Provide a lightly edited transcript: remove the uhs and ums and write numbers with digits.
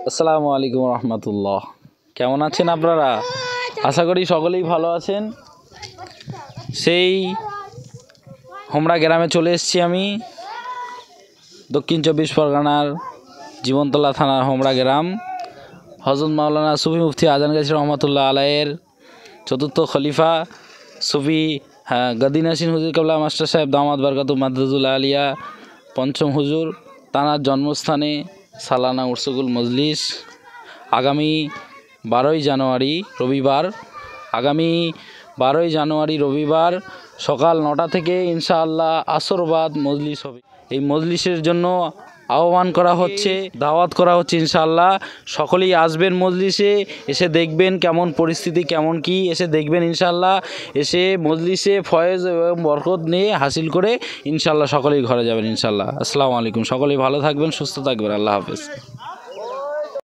আসসালামু আলাইকুম রহমতুল্লাহ। কেমন আছেন আপনারা? আশা করি সকলেই ভালো আছেন। সেই হোমরা গ্রামে চলে এসেছি আমি, দক্ষিণ চব্বিশ পরগনার জীবনতলা থানার হোমরা গ্রাম। হযরত মাওলানা সুফি মুফতি আজান গাজী রহমতুল্লাহ আলাইয়ের চতুর্থ খলিফা সুফি গদিনাসিন হুজুর কেবলা মাস্টার সাহেব দামাত বরকাতুহ মাদ্রাজুল আলিয়া পঞ্চম হুজুর তাঁর জন্মস্থানে সালানা উরসুকুল মজলিস আগামী 12ই জানুয়ারি রবিবার সকাল 9টা থেকে ইনশাআল্লাহ আসরবাদ মজলিস হবে। এই মজলিসের জন্য আহ্বান করা হচ্ছে, দাওয়াত করা হচ্ছে। ইনশাআল্লাহ সকলেই আসবেন মজলিসে, এসে দেখবেন কেমন পরিস্থিতি, কেমন কি, এসে দেখবেন ইনশাআল্লাহ। এসে মজলিসে ফয়েজ এবং বরকত নিয়ে হাসিল করে ইনশাআল্লাহ সকলেই ঘরে যাবেন ইনশাআল্লাহ। আসসালামু আলাইকুম। সকলেই ভালো থাকবেন, সুস্থ থাকবেন। আল্লাহ হাফেজ।